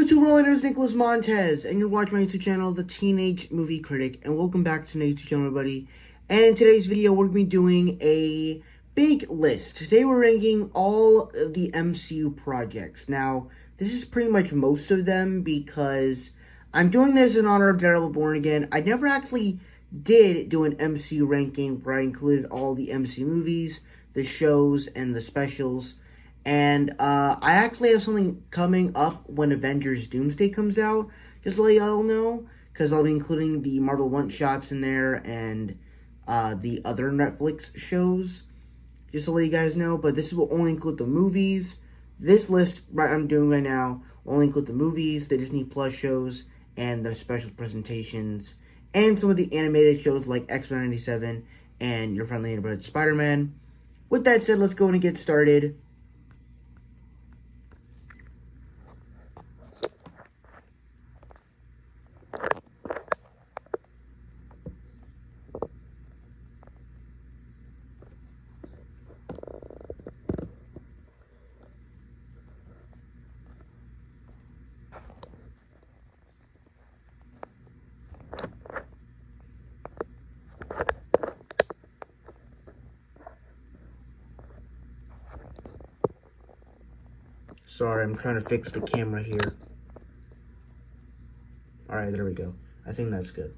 YouTube world, it is Nicholas Montez, and you're watching my YouTube channel, The Teenage Movie Critic, and welcome back to my YouTube channel, everybody. And in today's video, we're going to be doing a big list. Today, we're ranking all of the MCU projects. Now, this is pretty much most of them, because I'm doing this in honor of Daredevil Born Again. I never actually did do an MCU ranking where I included all the MCU movies, the shows, and the specials. And I actually have something coming up when Avengers Doomsday comes out, just to let y'all know, because I'll be including the Marvel one-shots in there and the other Netflix shows, just to let you guys know. But this will only include the movies. This list I'm doing right now will only include the movies, the Disney Plus shows, and the special presentations, and some of the animated shows like X-Men 97 and Your Friendly Neighborhood Spider-Man. With that said, let's go and get started. Sorry, I'm trying to fix the camera here. Alright, there we go. I think that's good.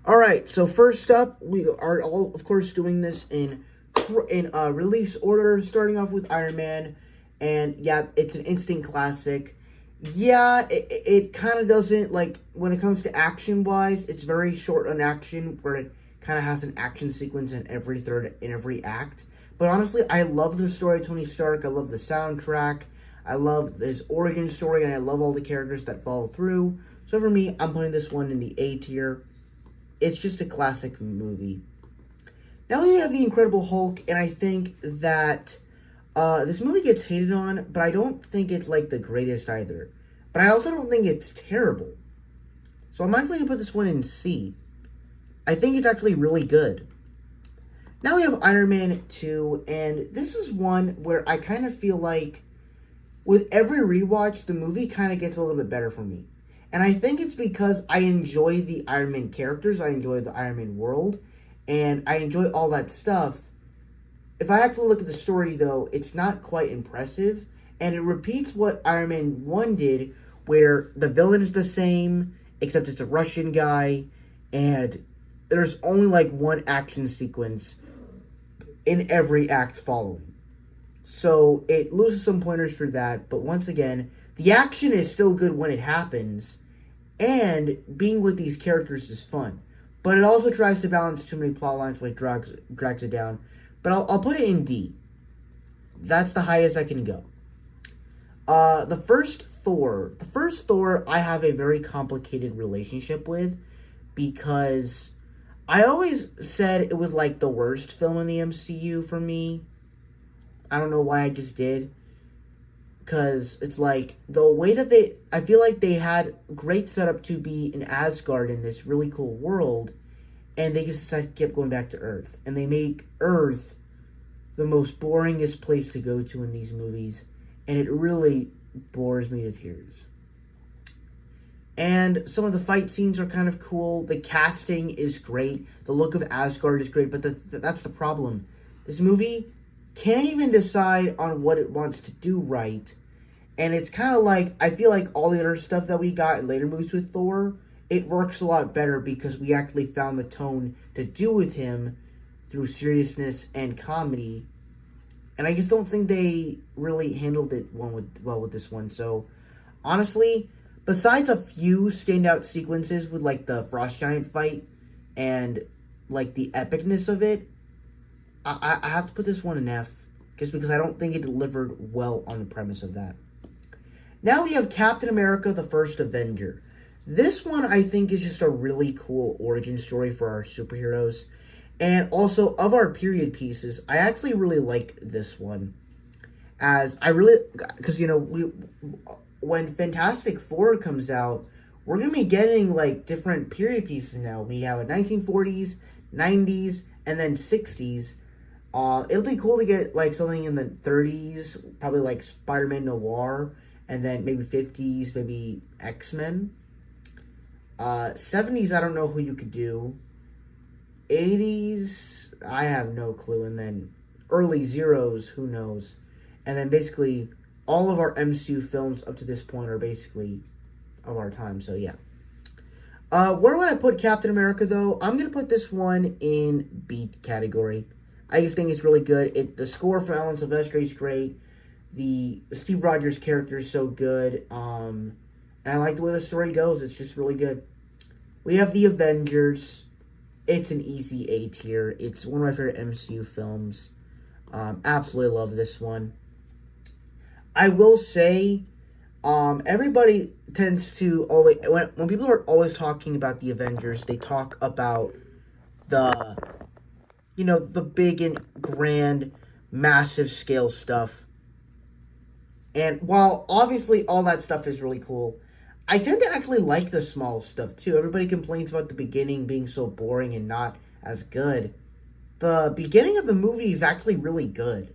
Alright, so first up, we are all, of course, doing this in release order, starting off with Iron Man. And yeah, it's an instant classic. Yeah, it kind of doesn't, like, when it comes to action-wise, it's very short on action, where it kind of has an action sequence in every act. But honestly, I love the story of Tony Stark. I love the soundtrack. I love his origin story, and I love all the characters that follow through. So for me, I'm putting this one in the A tier. It's just a classic movie. Now we have The Incredible Hulk, and I think that this movie gets hated on, but I don't think it's like the greatest either. But I also don't think it's terrible. So I'm actually going to put this one in C. I think it's actually really good. Now we have Iron Man 2, and this is one where I kind of feel like with every rewatch, the movie kind of gets a little bit better for me. And I think it's because I enjoy the Iron Man characters, I enjoy the Iron Man world, and I enjoy all that stuff. If I actually look at the story, though, it's not quite impressive, and it repeats what Iron Man 1 did, where the villain is the same, except it's a Russian guy, and there's only like one action sequence in every act following. So it loses some pointers for that, but once again, the action is still good when it happens, and being with these characters is fun. But it also tries to balance too many plot lines, which drags it down. But I'll put it in D. That's the highest I can go. The first Thor I have a very complicated relationship with, because I always said it was like the worst film in the MCU for me. I don't know why I just did. Because it's like, the way that I feel like they had great setup to be in Asgard in this really cool world, and they just kept going back to Earth. And they make Earth the most boringest place to go to in these movies, and it really bores me to tears. And some of the fight scenes are kind of cool. The casting is great. The look of Asgard is great, but that's the problem. This movie can't even decide on what it wants to do right. And it's kind of like, I feel like all the other stuff that we got in later movies with Thor, it works a lot better because we actually found the tone to do with him through seriousness and comedy. And I just don't think they really handled it well with this one. So, honestly, besides a few standout sequences with, like, the Frost Giant fight and, like, the epicness of it, I have to put this one in F, just because I don't think it delivered well on the premise of that. Now we have Captain America, the First Avenger. This one, I think, is just a really cool origin story for our superheroes. And also, of our period pieces, I actually really like this one. Because, you know, when Fantastic Four comes out, we're going to be getting, like, different period pieces now. We have a 1940s, 90s, and then 60s. It'll be cool to get, like, something in the 30s, probably, like, Spider-Man Noir, and then maybe 50s, maybe X-Men. 70s, I don't know who you could do. 80s, I have no clue. And then early zeros, who knows? And then basically all of our MCU films up to this point are basically of our time. So yeah. Where would I put Captain America though? I'm gonna put this one in B category. I just think it's really good. The score for Alan Silvestri is great. The Steve Rogers character is so good. And I like the way the story goes. It's just really good. We have The Avengers. It's an easy A tier. It's one of my favorite MCU films. Absolutely love this one. I will say, everybody tends to always, when people are always talking about The Avengers, they talk about the big and grand, massive scale stuff. And while obviously all that stuff is really cool, I tend to actually like the small stuff too. Everybody complains about the beginning being so boring and not as good. The beginning of the movie is actually really good.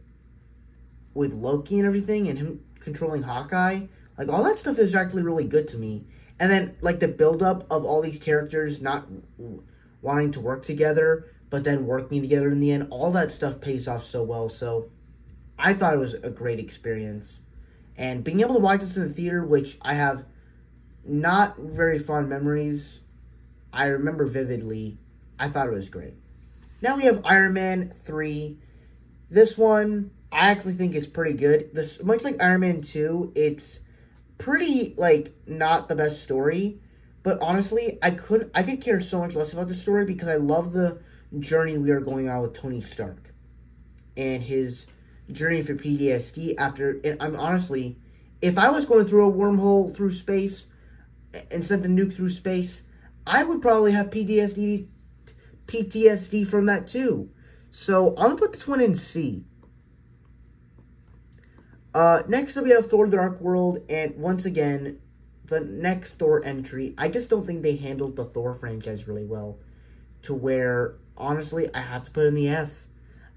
With Loki and everything and him controlling Hawkeye. Like, all that stuff is actually really good to me. And then, like, the build-up of all these characters not wanting to work together, but then working together in the end, all that stuff pays off so well. So, I thought it was a great experience. And being able to watch this in the theater, which I have not very fond memories, I remember vividly, I thought it was great. Now we have Iron Man 3. This one, I actually think is pretty good. Much like Iron Man 2, it's pretty, like, not the best story. But honestly, I could care so much less about the story because I love the journey we are going on with Tony Stark. And his journey for PTSD after, and I'm honestly, if I was going through a wormhole through space and sent a nuke through space, I would probably have PTSD from that too. So I'm gonna put this one in C. Next up we have Thor: The Dark World, and once again, the next Thor entry, I just don't think they handled the Thor franchise really well, to where, honestly, I have to put in the F.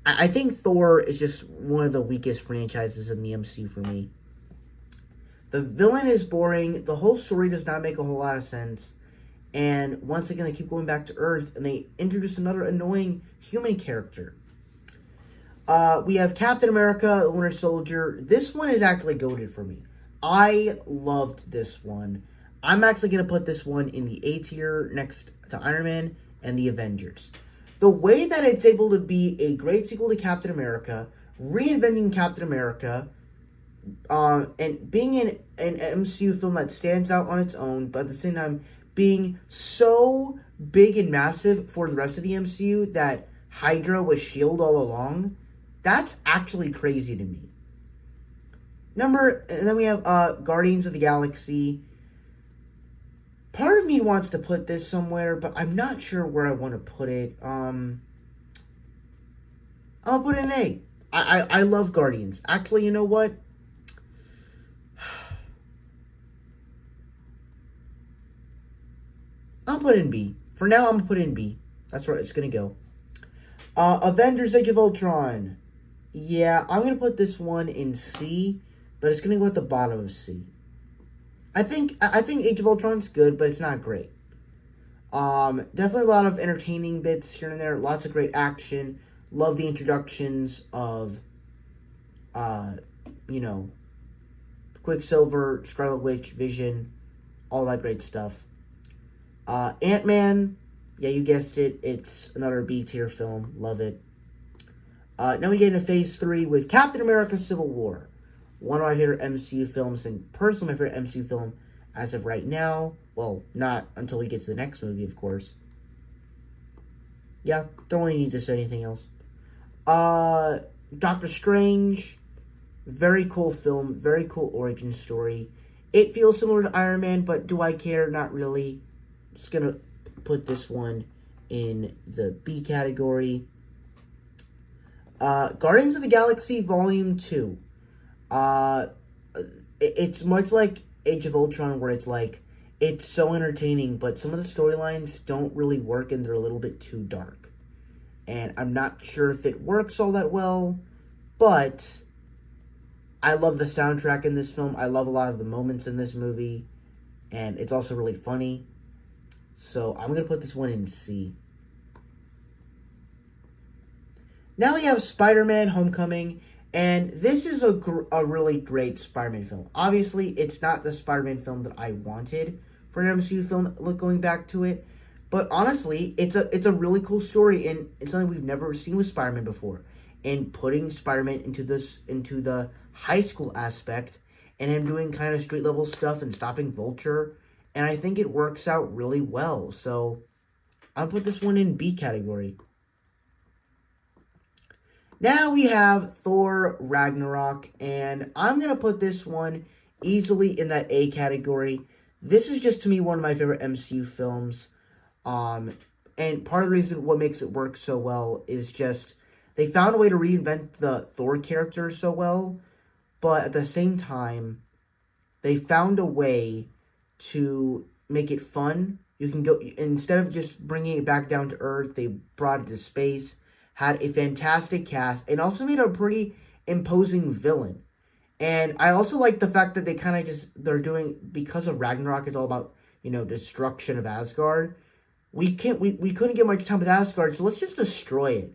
I think Thor is just one of the weakest franchises in the MCU for me. The villain is boring, the whole story does not make a whole lot of sense, and once again, they keep going back to Earth, and they introduce another annoying human character. We have Captain America, the Winter Soldier. This one is actually goated for me. I loved this one. I'm actually going to put this one in the A tier next to Iron Man and the Avengers. The way that it's able to be a great sequel to Captain America, reinventing Captain America, and being in an MCU film that stands out on its own, but at the same time being so big and massive for the rest of the MCU that Hydra was S.H.I.E.L.D. all along, that's actually crazy to me. And then we have Guardians of the Galaxy. Part of me wants to put this somewhere, but I'm not sure where I want to put it. I'll put an A. I love Guardians. Actually, you know what? I'll put it in B. For now, I'm going to put it in B. That's where it's going to go. Avengers Age of Ultron. Yeah, I'm going to put this one in C, but it's going to go at the bottom of C. I think Age of Ultron's good, but it's not great. Definitely a lot of entertaining bits here and there. Lots of great action. Love the introductions of, Quicksilver, Scarlet Witch, Vision, all that great stuff. Ant-Man, yeah, you guessed it. It's another B-tier film. Love it. Now we get into Phase 3 with Captain America Civil War. One of my favorite MCU films, and personally my favorite MCU film as of right now. Well, not until we get to the next movie, of course. Yeah, don't really need to say anything else. Doctor Strange, very cool film, very cool origin story. It feels similar to Iron Man, but do I care? Not really. Just gonna put this one in the B category. Guardians of the Galaxy Volume 2. It's much like Age of Ultron, where it's like, it's so entertaining, but some of the storylines don't really work and they're a little bit too dark. And I'm not sure if it works all that well, but I love the soundtrack in this film. I love a lot of the moments in this movie. And it's also really funny. So I'm going to put this one in C. Now we have Spider-Man Homecoming. And this is a really great Spider-Man film. Obviously, it's not the Spider-Man film that I wanted for an MCU film, going back to it. But honestly, it's a really cool story, and it's something we've never seen with Spider-Man before. And putting Spider-Man into the high school aspect, and him doing kind of street level stuff and stopping Vulture, and I think it works out really well. So I'll put this one in B category. Now we have Thor Ragnarok, and I'm gonna put this one easily in that A category. This is just, to me, one of my favorite MCU films. And part of the reason what makes it work so well is just they found a way to reinvent the Thor character so well, but at the same time, they found a way to make it fun. You can go, instead of just bringing it back down to Earth, they brought it to space, had a fantastic cast, and also made a pretty imposing villain. And I also like the fact that they kind of they're doing, because of Ragnarok, it's all about, destruction of Asgard. We couldn't get much time with Asgard, so let's just destroy it.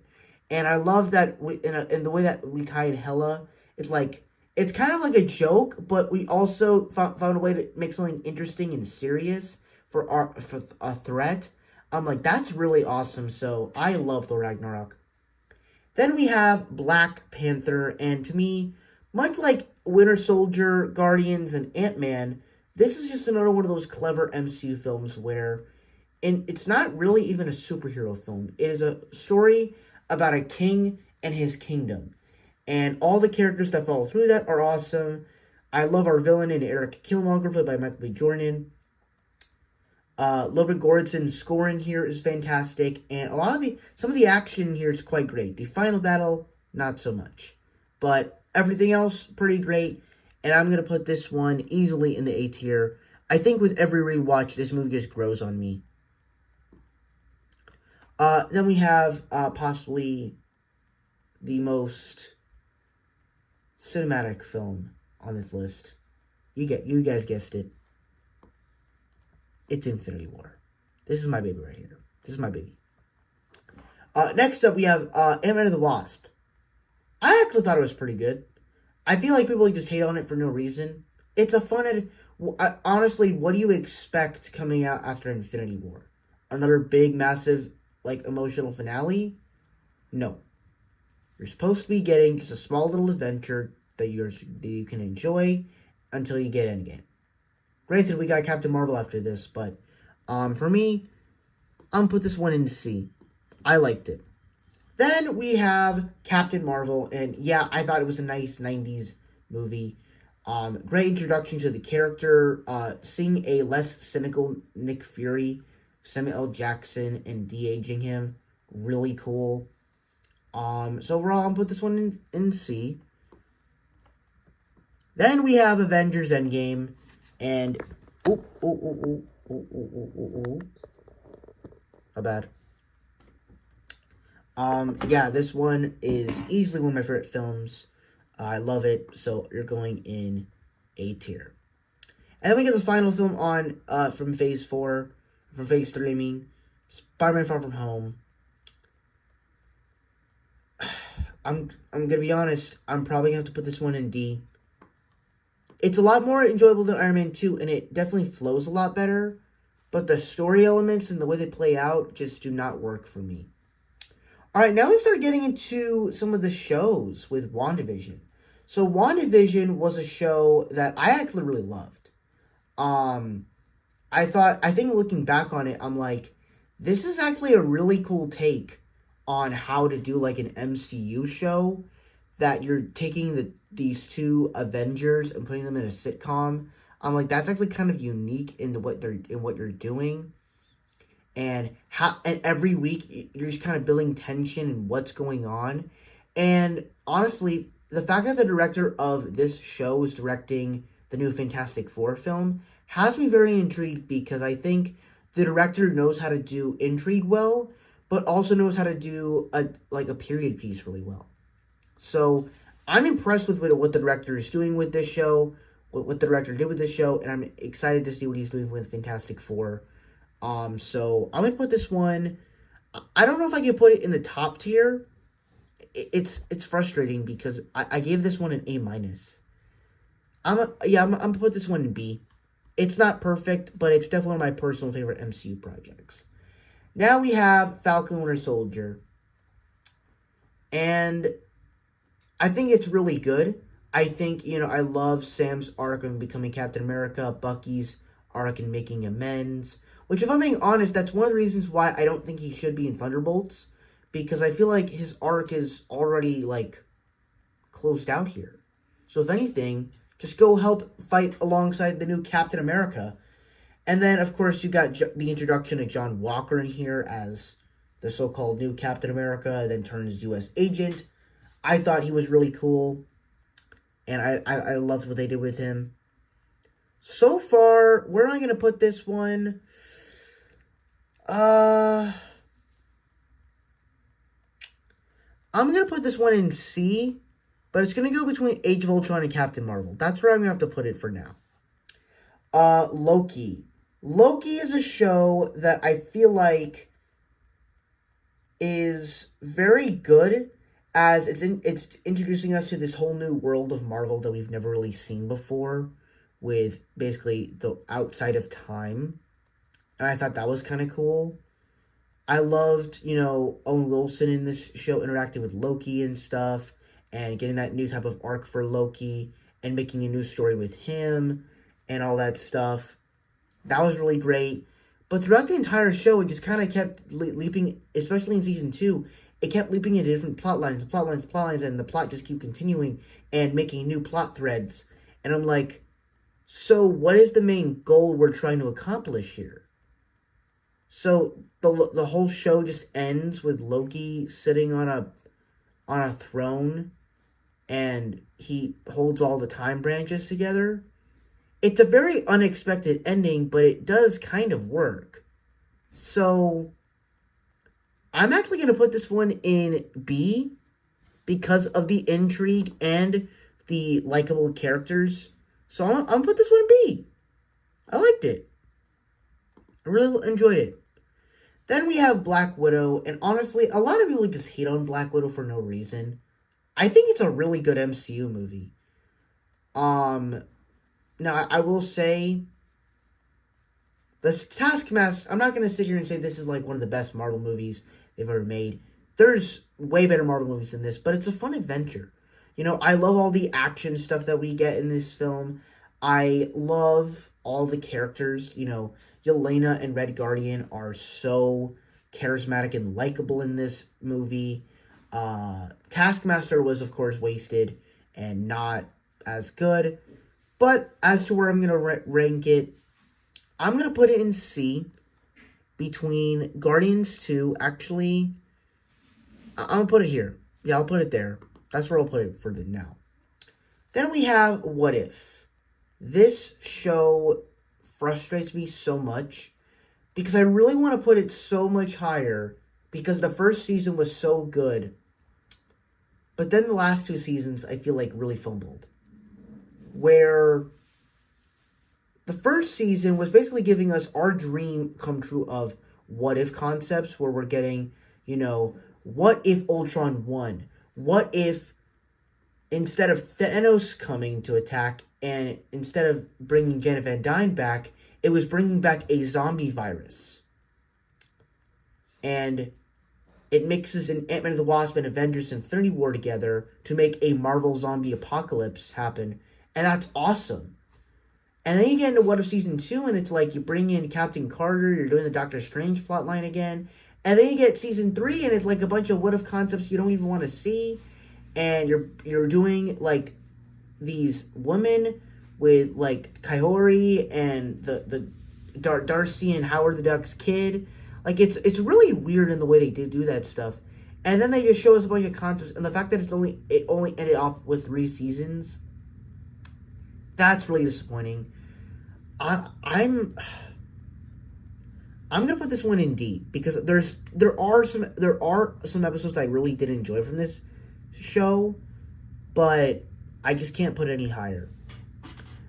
And I love that in the way that we tie in Hela. It's kind of like a joke, but we also found a way to make something interesting and serious for a threat. I'm like, that's really awesome. So I love Thor Ragnarok. Then we have Black Panther, and to me, much like Winter Soldier, Guardians, and Ant-Man, this is just another one of those clever MCU films where, and it's not really even a superhero film. It is a story about a king and his kingdom. And all the characters that follow through that are awesome. I love our villain in Eric Killmonger, played by Michael B. Jordan. Ludwig Göransson's score in here is fantastic. And some of the action here is quite great. The final battle, not so much. But everything else, pretty great. And I'm going to put this one easily in the A tier. I think with every rewatch, this movie just grows on me. Then we have possibly the most cinematic film on this list. You guys guessed it. It's Infinity War. This is my baby right here. This is my baby. Next up, we have Ant-Man and the Wasp. I actually thought it was pretty good. I feel like people just hate on it for no reason. It's a fun... honestly, what do you expect coming out after Infinity War? Another big, massive, emotional finale? No. You're supposed to be getting just a small little adventure that you can enjoy until you get Endgame. Granted, we got Captain Marvel after this, but for me, I'm gonna put this one in C. I liked it. Then we have Captain Marvel, and yeah, I thought it was a nice 90s movie. Great introduction to the character, seeing a less cynical Nick Fury, Samuel L. Jackson, and de-aging him, really cool. So overall, I'm gonna put this one in C. Then we have Avengers Endgame, and how bad. Yeah, this one is easily one of my favorite films. I love it, so you're going in A tier. And then we get the final film from Phase 3, I mean, Spider-Man Far From Home. I'm gonna be honest, I'm probably gonna have to put this one in D. It's a lot more enjoyable than Iron Man 2, and it definitely flows a lot better, but the story elements and the way they play out just do not work for me. Alright, now we start getting into some of the shows with WandaVision. So WandaVision was a show that I actually really loved. I think looking back on it, I'm like, this is actually a really cool take on how to do an MCU show, that you're taking these two Avengers and putting them in a sitcom. I'm like, that's actually kind of unique in what you're doing. And every week you're just kind of building tension and what's going on. And honestly, the fact that the director of this show is directing the new Fantastic Four film has me very intrigued, because I think the director knows how to do intrigue well, but also knows how to do a period piece really well. So I'm impressed with what the director is doing with this show, what the director did with this show, and I'm excited to see what he's doing with Fantastic Four. So I'm gonna put this one. I don't know if I can put it in the top tier. It's frustrating because I gave this one an A minus. I'm gonna put this one in B. It's not perfect, but it's definitely one of my personal favorite MCU projects. Now we have Falcon Winter Soldier. And I think it's really good. I think, I love Sam's arc of becoming Captain America, Bucky's arc in making amends. Which, if I'm being honest, that's one of the reasons why I don't think he should be in Thunderbolts. Because I feel like his arc is already, closed out here. So if anything, just go help fight alongside the new Captain America. And then, of course, you got the introduction of John Walker in here as the so-called new Captain America, then turns U.S. agent. I thought he was really cool. And I loved what they did with him. So far, where am I going to put this one? I'm going to put this one in C, but it's going to go between Age of Ultron and Captain Marvel. That's where I'm going to have to put it for now. Loki. Loki is a show that I feel like is very good, as it's introducing us to this whole new world of Marvel that we've never really seen before, with basically the outside of time. And I thought that was kind of cool. I loved, Owen Wilson in this show interacting with Loki and stuff, and getting that new type of arc for Loki, and making a new story with him, and all that stuff. That was really great. But throughout the entire show, it just kind of kept leaping, especially in Season 2, it kept leaping into different plot lines, and the plot just keep continuing and making new plot threads. And I'm like, so what is the main goal we're trying to accomplish here? So the whole show just ends with Loki sitting on a throne, and he holds all the time branches together. It's a very unexpected ending, but it does kind of work. So I'm actually going to put this one in B because of the intrigue and the likable characters. So I'm going to put this one in B. I liked it. I really enjoyed it. Then we have Black Widow, and honestly, a lot of people just hate on Black Widow for no reason. I think it's a really good MCU movie. Now, I will say, the Taskmaster, I'm not going to sit here and say this is like one of the best Marvel movies they've ever made. There's way better Marvel movies than this, but it's a fun adventure. I love all the action stuff that we get in this film. I love all the characters. Yelena and Red Guardian are so charismatic and likable in this movie. Taskmaster was, of course, wasted and not as good. But as to where I'm going to rank it, I'm going to put it in C between Guardians 2. Actually, I'm going to put it here. Yeah, I'll put it there. That's where I'll put it for now. Then we have What If. This show frustrates me so much because I really want to put it so much higher because the first season was so good. But then the last two seasons, I feel like, really fumbled. Where the first season was basically giving us our dream come true of what if concepts, where we're getting, what if Ultron won? What if instead of Thanos coming to attack, and instead of bringing Janet Van Dyne back, it was bringing back a zombie virus. And it mixes an Ant-Man and the Wasp and Avengers Infinity War together to make a Marvel zombie apocalypse happen. And that's awesome. And then you get into What If Season 2, and it's like you bring in Captain Carter, you're doing the Doctor Strange plotline again. And then you get Season 3, and it's like a bunch of what if concepts you don't even want to see. And you're doing, these women with, Kaori and the Darcy and Howard the Duck's kid. It's really weird in the way they did do that stuff. And then they just show us a bunch of concepts, and the fact that it only ended off with 3 seasons, that's really disappointing. I'm gonna put this one in D because there are some episodes I really did enjoy from this show, but I just can't put it any higher.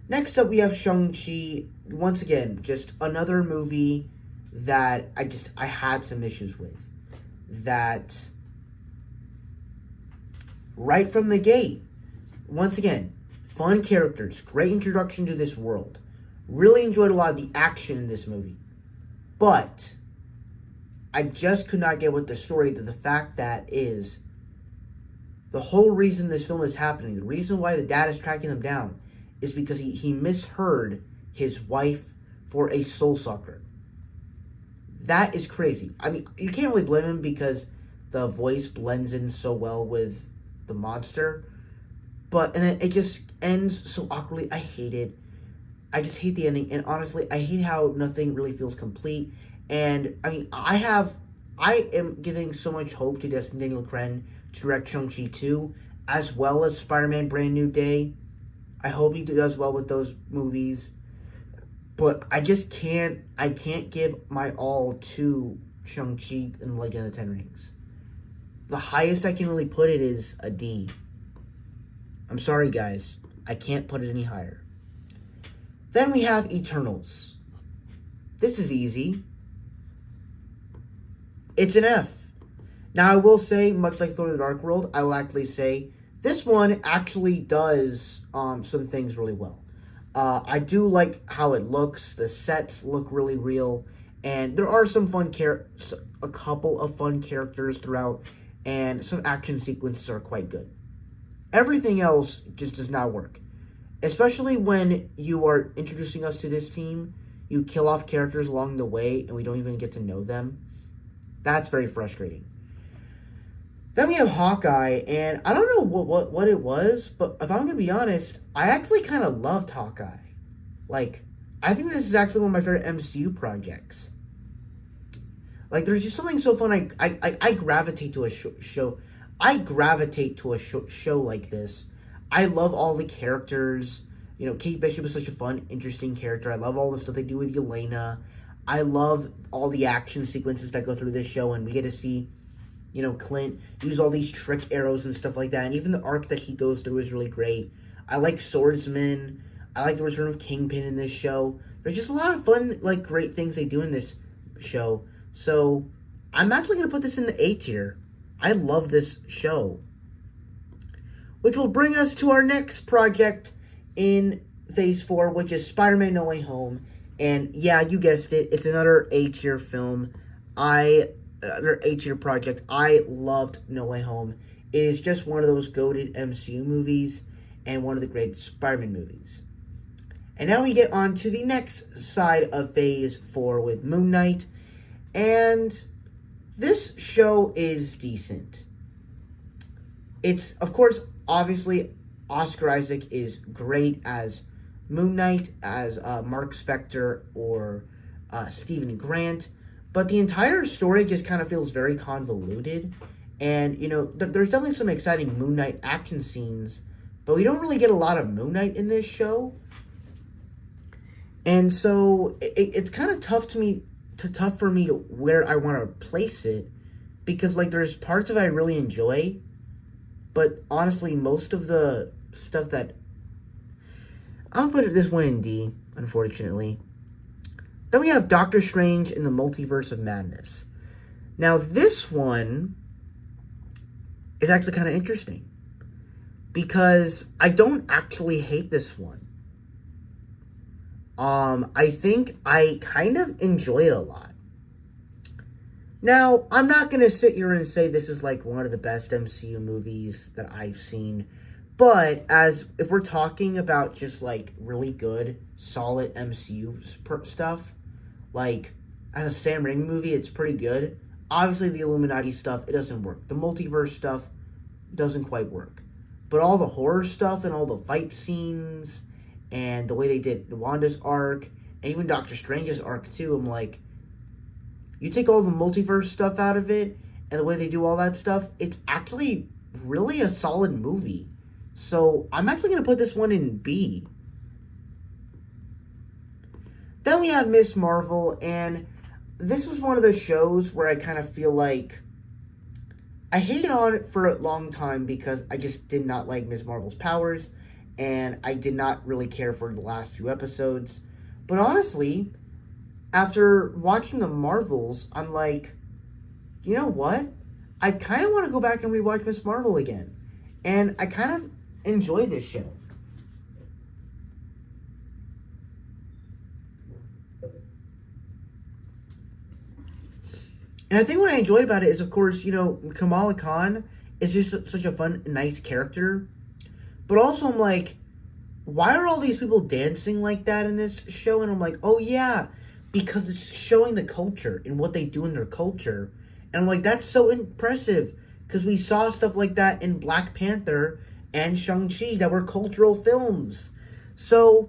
Next up, we have Shang-Chi. Once again, just another movie that I had some issues with. That right from the gate, once again, fun characters, great introduction to this world. Really enjoyed a lot of the action in this movie. But I just could not get with the story, to the fact that is the whole reason this film is happening, the reason why the dad is tracking them down, is because he misheard his wife for a soul sucker. That is crazy. I mean, you can't really blame him because the voice blends in so well with the monster. And then it just ends so awkwardly. I hate it. I just hate the ending. And honestly, I hate how nothing really feels complete. And, I mean, I am giving so much hope to Destin Daniel Cretton to direct Shang-Chi 2, as well as Spider-Man Brand New Day. I hope he does well with those movies. But I can't give my all to Shang-Chi and Legend of the Ten Rings. The highest I can really put it is a D. I'm sorry, guys. I can't put it any higher. Then we have Eternals. This is easy. It's an F. Now, I will say, much like Thor: The Dark World, I will actually say this one actually does some things really well. I do like how it looks. The sets look really real. And there are some a couple of fun characters throughout. And some action sequences are quite good. Everything else just does not work. Especially when you are introducing us to this team, you kill off characters along the way and we don't even get to know them. That's very frustrating. Then we have Hawkeye, and I don't know what it was, but if I'm going to be honest, I actually kind of loved Hawkeye. Like, I think this is actually one of my favorite MCU projects. Like, there's just something so fun. I gravitate to a show. I gravitate to a show like this. I love all the characters. You know, Kate Bishop is such a fun, interesting character. I love all the stuff they do with Yelena. I love all the action sequences that go through this show, and we get to see, you know, Clint use all these trick arrows and stuff like that. And even the arc that he goes through is really great. I like Swordsman. I like the return of Kingpin in this show. There's just a lot of fun, like, great things they do in this show. So, I'm actually going to put this in the A tier. I love this show. Which will bring us to our next project in Phase 4, which is Spider-Man No Way Home. And yeah, you guessed it, it's another A-tier film. Another A-tier project. I loved No Way Home. It is just one of those goated MCU movies and one of the great Spider-Man movies. And now we get on to the next side of Phase 4 with Moon Knight. And this show is decent. It's, of course, obviously, Oscar Isaac is great as Moon Knight, as Mark Spector or Stephen Grant. But the entire story just kind of feels very convoluted. And, you know, there's definitely some exciting Moon Knight action scenes. But we don't really get a lot of Moon Knight in this show. And so, it's kind of tough for me to where I want to place it. Because, like, there's parts of it I really enjoy. But, honestly, most of the stuff that... I'll put this one in D, unfortunately. Then we have Doctor Strange in the Multiverse of Madness. Now, this one is actually kind of interesting. Because I don't actually hate this one. I think I kind of enjoy it a lot. Now, I'm not going to sit here and say this is like one of the best MCU movies that I've seen. But if we're talking about just like really good, solid MCU stuff, like as a Sam Raimi movie, it's pretty good. Obviously, the Illuminati stuff, it doesn't work. The multiverse stuff doesn't quite work. But all the horror stuff and all the fight scenes and the way they did Wanda's arc and even Doctor Strange's arc too, I'm like, you take all the multiverse stuff out of it and the way they do all that stuff, it's actually really a solid movie. So I'm actually going to put this one in B. Then we have Ms. Marvel, and this was one of those shows where I kind of feel like I hated on it for a long time because I just did not like Ms. Marvel's powers, and I did not really care for the last few episodes. But honestly, after watching the Marvels, I'm like, you know what? I kind of want to go back and rewatch Ms. Marvel again. And I kind of enjoy this show. And I think what I enjoyed about it is, of course, Kamala Khan is just such a fun, nice character. But also, I'm like, why are all these people dancing like that in this show? And I'm like, oh yeah, because it's showing the culture and what they do in their culture. And I'm like, that's so impressive. Because we saw stuff like that in Black Panther and Shang-Chi that were cultural films. So,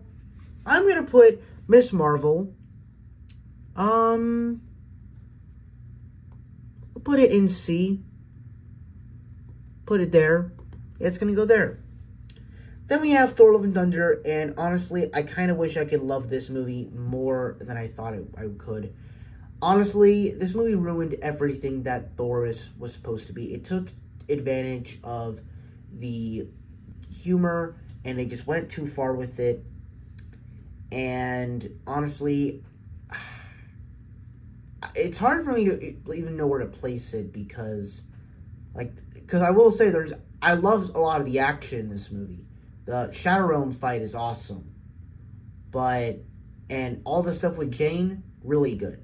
I'm going to put Ms. Marvel, I'll put it in C. Put it there. Yeah, it's going to go there. Then we have Thor: Love and Thunder, and honestly, I kind of wish I could love this movie more than I thought I could. Honestly, this movie ruined everything that Thor was supposed to be. It took advantage of the humor, and they just went too far with it. And honestly, it's hard for me to even know where to place it because I will say I love a lot of the action in this movie. The Shadow Realm fight is awesome, and all the stuff with Jane, really good.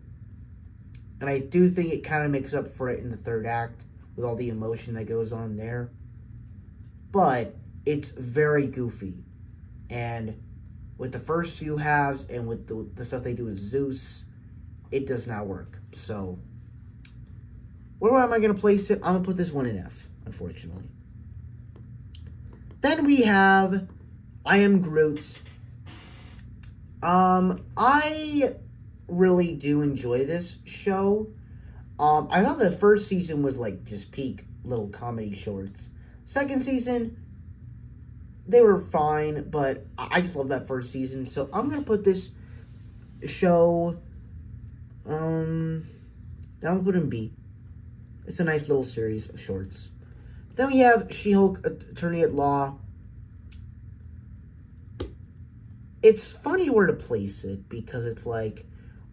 And I do think it kind of makes up for it in the third act with all the emotion that goes on there. But it's very goofy. And with the first few halves and with the stuff they do with Zeus, it does not work. So, where am I going to place it? I'm going to put this one in F, unfortunately. Then we have I Am Groot. I really do enjoy this show. I thought the first season was like just peak little comedy shorts. Second season, they were fine, but I just love that first season. So I'm gonna put this show. I'm gonna put in B. It's a nice little series of shorts. Then we have She-Hulk, Attorney at Law. It's funny where to place it because it's like,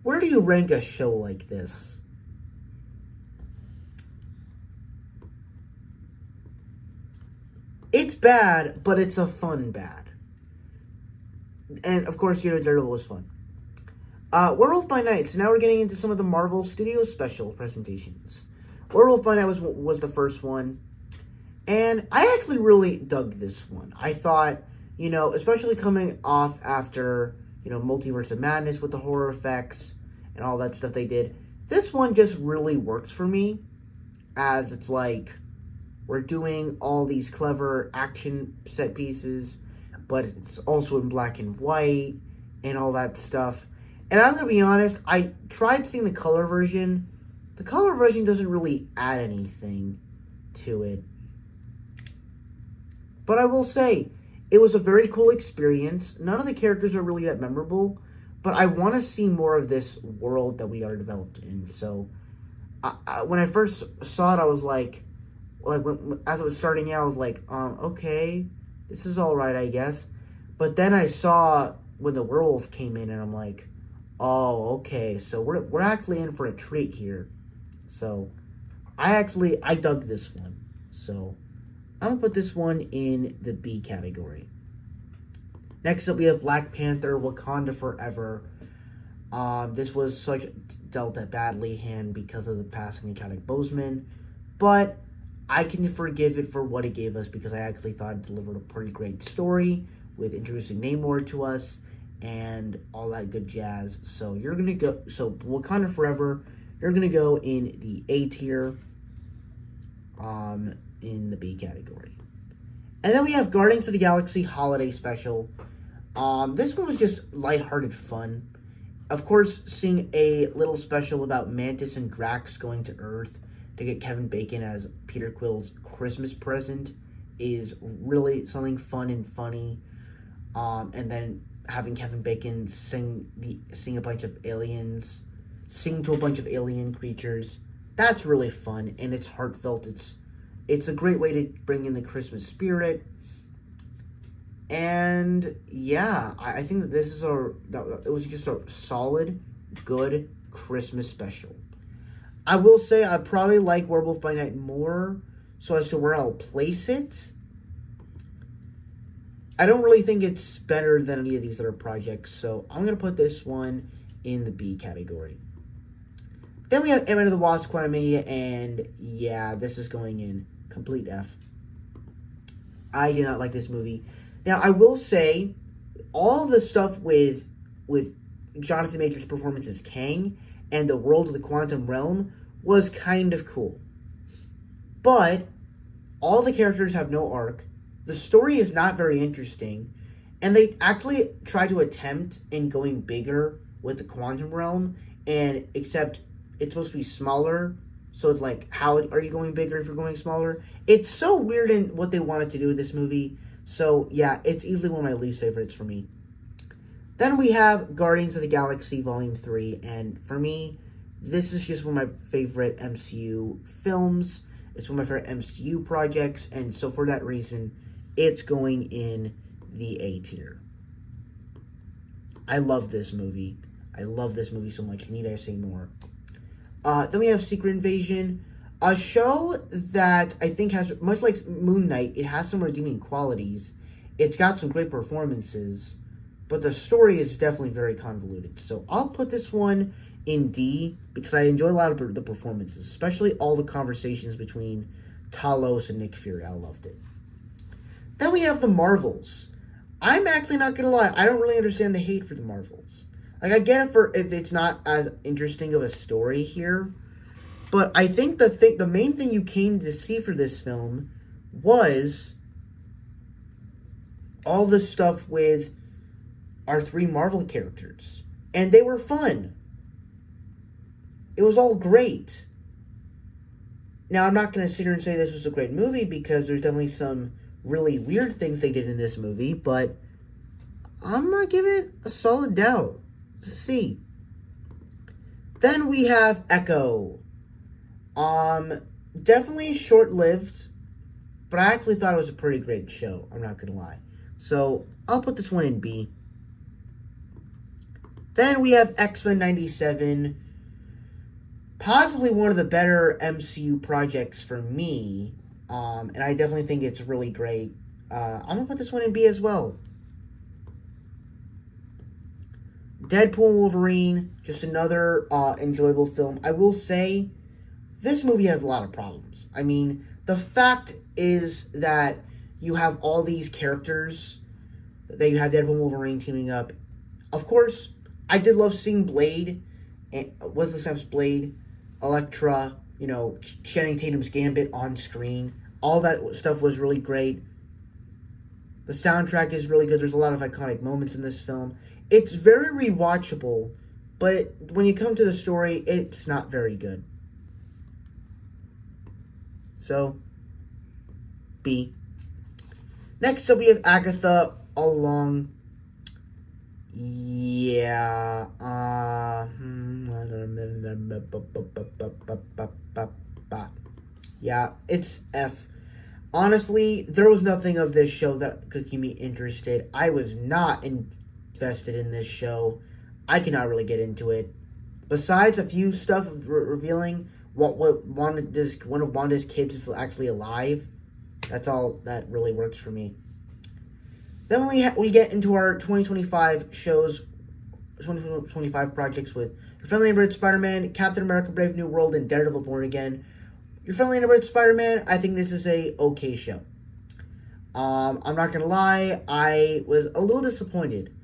where do you rank a show like this? It's bad, but it's a fun bad. And of course, Daredevil was fun. Werewolf by Night. So now we're getting into some of the Marvel Studios special presentations. Werewolf by Night was the first one. And I actually really dug this one. I thought, especially coming off after, Multiverse of Madness with the horror effects and all that stuff they did. This one just really works for me, as it's like, we're doing all these clever action set pieces, but it's also in black and white and all that stuff. And I'm going to be honest, I tried seeing the color version. The color version doesn't really add anything to it. But I will say, it was a very cool experience. None of the characters are really that memorable, but I want to see more of this world that we are developed in. So, when I first saw it, I was like as it was starting out, I was like, okay, this is all right, I guess. But then I saw when the werewolf came in, and I'm like, oh, okay, so we're actually in for a treat here. So, I dug this one. So, I'm going to put this one in the B category. Next up, we have Black Panther, Wakanda Forever. This was dealt a badly hand because of the passing of Chadwick Boseman. But I can forgive it for what it gave us because I actually thought it delivered a pretty great story with introducing Namor to us and all that good jazz. So Wakanda Forever, you're going to go in the A tier. In the B category. And then we have Guardians of the Galaxy Holiday Special. This one was just lighthearted fun. Of course, seeing a little special about Mantis and Drax going to Earth to get Kevin Bacon as Peter Quill's Christmas present is really something fun and funny. And then having Kevin Bacon sing to a bunch of alien creatures, that's really fun, and it's heartfelt. It's It's a great way to bring in the Christmas spirit. And yeah, I think that it was just a solid, good Christmas special. I will say I probably like Werewolf by Night more, so as to where I'll place it, I don't really think it's better than any of these other projects, so I'm going to put this one in the B category. Then we have Ant-Man and the Wasp: Quantumania, and yeah, this is going in complete F. I do not like this movie. Now, I will say, all the stuff with Jonathan Majors' performance as Kang and the world of the quantum realm was kind of cool. But all the characters have no arc. The story is not very interesting. And they actually try to attempt in going bigger with the quantum realm, and except it's supposed to be smaller. So it's like, how are you going bigger if you're going smaller? It's so weird in what they wanted to do with this movie. So, yeah, it's easily one of my least favorites for me. Then we have Guardians of the Galaxy Volume 3. And for me, this is just one of my favorite MCU films. It's one of my favorite MCU projects. And so for that reason, it's going in the A tier. I love this movie. I love this movie so much. Need I say more? Then we have Secret Invasion. A show that I think has, much like Moon Knight, it has some redeeming qualities. It's got some great performances, but the story is definitely very convoluted. So I'll put this one in D because I enjoy a lot of the performances, especially all the conversations between Talos and Nick Fury. I loved it. Then we have the Marvels. I'm actually not going to lie, I don't really understand the hate for the Marvels. Like, I get it for if it's not as interesting of a story here, but I think the main thing you came to see for this film was all the stuff with our 3 Marvel characters. And they were fun. It was all great. Now, I'm not going to sit here and say this was a great movie because there's definitely some really weird things they did in this movie, but I'm going to give it a solid doubt. To see. Then we have Echo. Definitely short-lived, but I actually thought it was a pretty great show. I'm not gonna lie. So I'll put this one in B. Then we have X-Men 97. Possibly one of the better MCU projects for me. And I definitely think it's really great. I'm gonna put this one in B as well. Deadpool and Wolverine, just another enjoyable film. I will say, this movie has a lot of problems. I mean, the fact is that you have all these characters, that you have Deadpool and Wolverine teaming up. Of course, I did love seeing Blade, Wesley Snipes' Blade, Elektra, Channing Tatum's Gambit on screen. All that stuff was really great. The soundtrack is really good. There's a lot of iconic moments in this film. It's very rewatchable, but when you come to the story, it's not very good. So, B. Next up, we have Agatha All Along. Yeah. Yeah, it's F. Honestly, there was nothing of this show that could keep me interested. I was not invested in this show. I cannot really get into it. Besides a few stuff revealing one of Wanda's kids is actually alive. That's all that really works for me. Then we get into our 2025 shows, 2025 projects with Your Friendly Neighborhood Spider-Man, Captain America: Brave New World, and Daredevil: Born Again. Your Friendly Neighborhood Spider-Man, I think this is a okay show. I'm not gonna lie, I was a little disappointed.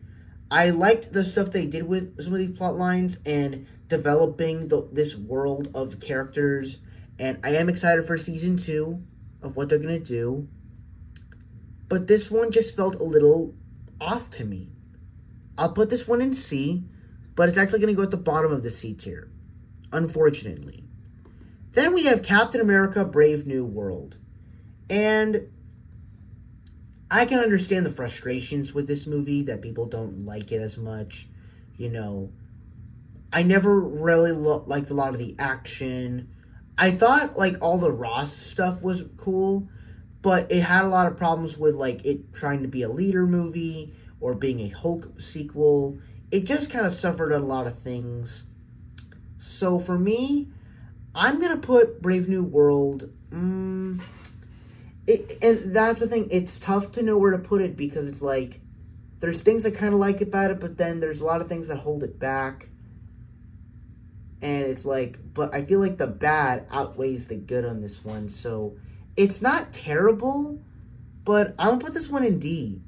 I liked the stuff they did with some of these plot lines and developing this world of characters, and I am excited for season 2 of what they're gonna do. But this one just felt a little off to me. I'll put this one in C, but it's actually gonna go at the bottom of the C tier, unfortunately. Then we have Captain America: Brave New World. And I can understand the frustrations with this movie, that people don't like it as much. I never really liked a lot of the action. I thought like all the Ross stuff was cool, but it had a lot of problems with like it trying to be a leader movie or being a Hulk sequel. It just kind of suffered on a lot of things. So for me, I'm gonna put Brave New World. And that's the thing. It's tough to know where to put it because it's like there's things I kind of like about it, but then there's a lot of things that hold it back. And it's like, but I feel like the bad outweighs the good on this one. So it's not terrible, but I'm gonna put this one in D.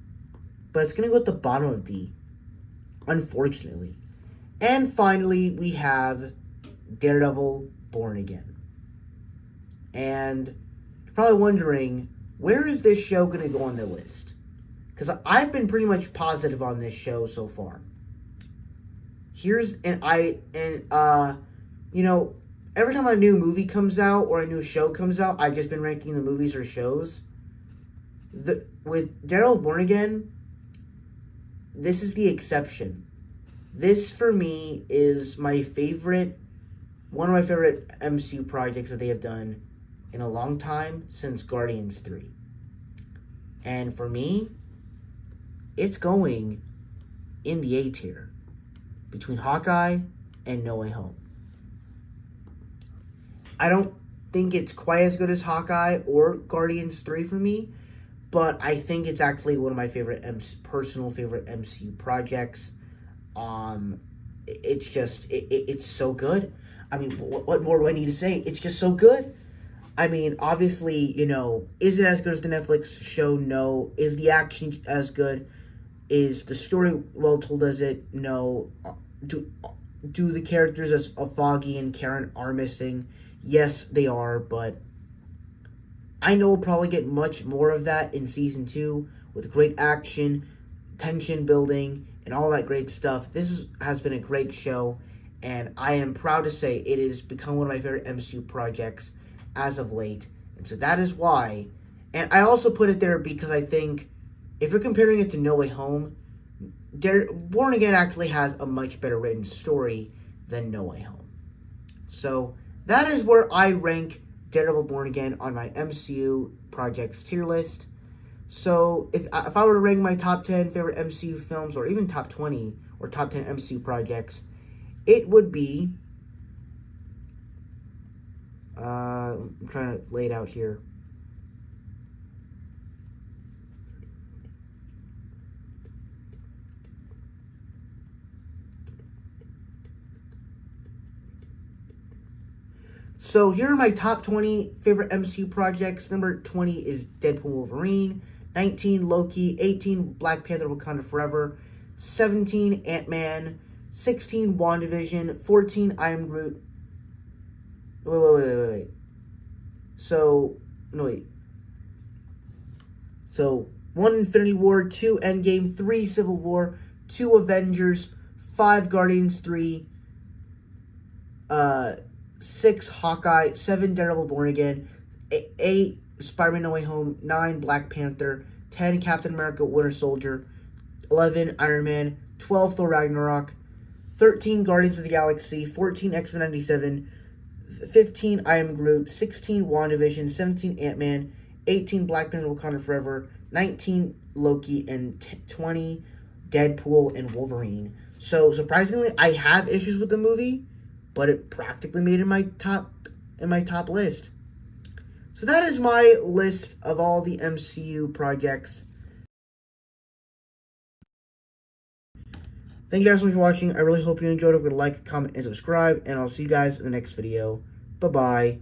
But it's gonna go at the bottom of D, unfortunately. And finally, we have Daredevil Born Again. And you're probably wondering, where is this show going to go on the list? Because I've been pretty much positive on this show so far. Every time a new movie comes out or a new show comes out, I've just been ranking the movies or shows. With Daredevil Born Again, this is the exception. This, for me, is one of my favorite MCU projects that they have done in a long time, since Guardians 3. And for me, it's going in the A tier, between Hawkeye and No Way Home. I don't think it's quite as good as Hawkeye or Guardians 3 for me, but I think it's actually one of my personal favorite MCU projects. It's just, it's so good. I mean, what more do I need to say? It's just so good. I mean, obviously, is it as good as the Netflix show? No. Is the action as good? Is the story well told as it? No. Do the characters as Foggy and Karen are missing? Yes, they are, but I know we'll probably get much more of that in season 2 with great action, tension building, and all that great stuff. This has been a great show, and I am proud to say it has become one of my favorite MCU projects as of late. And so that is why. And I also put it there because I think if you're comparing it to No Way Home, Born Again actually has a much better written story than No Way Home. So that is where I rank Daredevil Born Again on my MCU projects tier list. So if I were to rank my top 10 favorite MCU films, or even top 20 or top 10 MCU projects, it would be, I'm trying to lay it out here. So here are my top 20 favorite MCU projects. Number 20 is Deadpool Wolverine. 19, Loki. 18, Black Panther Wakanda Forever. 17, Ant-Man. 16, WandaVision. 14, I Am Groot. Wait. So, 1, Infinity War. 2, Endgame. 3, Civil War. 2, Avengers. 5, Guardians 3. 6, Hawkeye. 7, Daredevil Born Again. 8, Spider-Man No Way Home. 9, Black Panther. 10, Captain America Winter Soldier. 11, Iron Man. 12, Thor Ragnarok. 13, Guardians of the Galaxy. 14, X-Men 97. 15, I Am Groot. 16, WandaVision. 17, Ant-Man. 18, Black Panther Wakanda Forever. 19, Loki. And 20, Deadpool and Wolverine. So, surprisingly, I have issues with the movie, but it practically made it in my top list. So that is my list of all the MCU projects. Thank you guys so much for watching. I really hope you enjoyed it. If you like, comment, and subscribe, and I'll see you guys in the next video. Bye-bye.